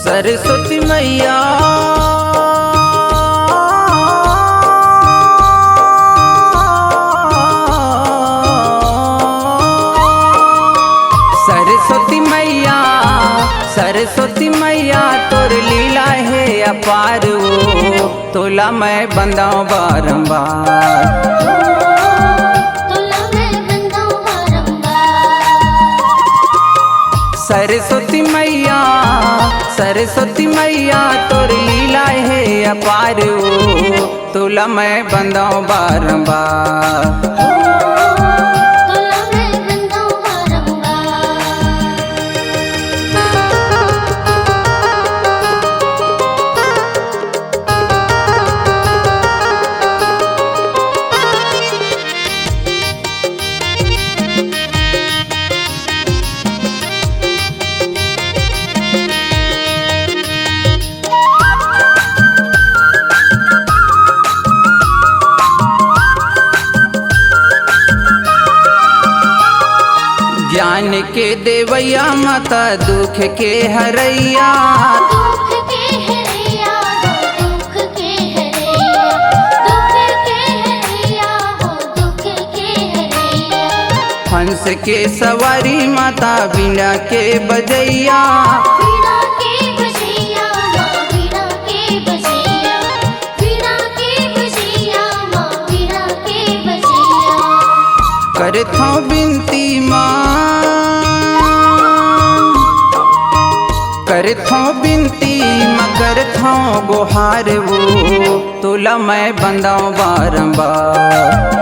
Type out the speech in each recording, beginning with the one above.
सरस्वती मैया सरस्वती मैया सरस्वती मैया तोर लीला है अपार वो तोला मैं बंदाऊं बारंबार। सरस्वती मैया सरस्वती मैया तोर लीला है अपार वो तोला मैं बंदाऊं बारंबार। ज्ञान के देवैया माता दुख के हरैया हंस के सवारी माता बीना के बजैया करथों बिनती माँ करथों बिनती माँ करथों गुहार वो तोला मैं बंदाऊं बारंबार।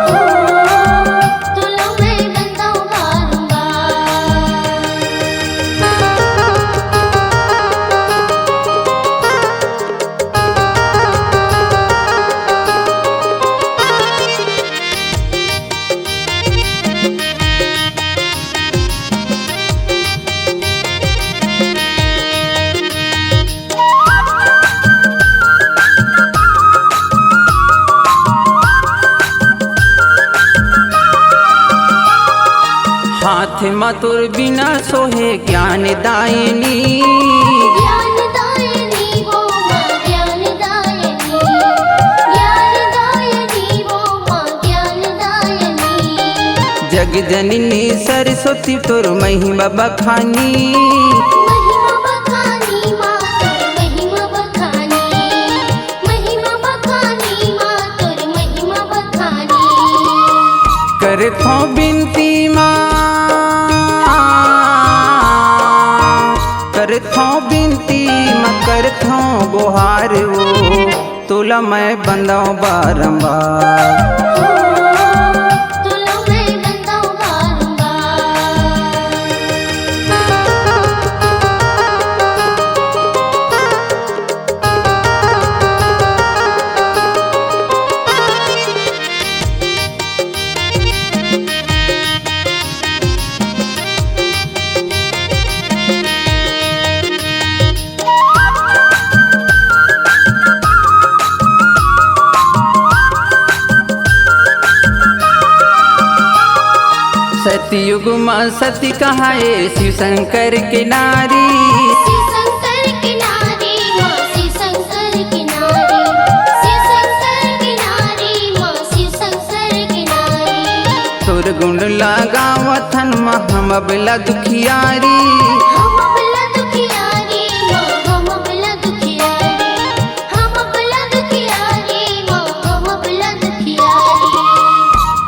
हाथ मधुर बिना सोहे ज्ञान दायिनी वो माँ ज्ञान दायिनी वो माँ ज्ञान दायिनी। जग जननी सरस्वती तोर महिमा बखानी करथों बिनती करथों बिनती माँ करथों गुहार वो तोला मैं बंदाऊं बारंबार। सतयुग माँ सती कहाए शिव शंकर के नारी तोर गुण लगावथन माँ हम अबला दुखियारी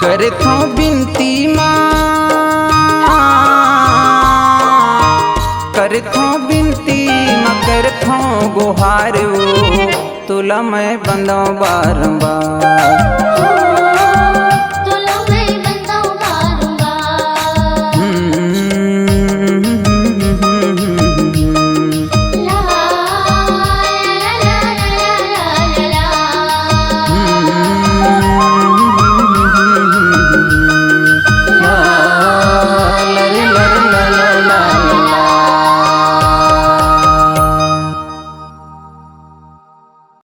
करथों बिनती करथों बिनती माँ करथों गुहार वो तोला मैं बंदाऊं बारंबार।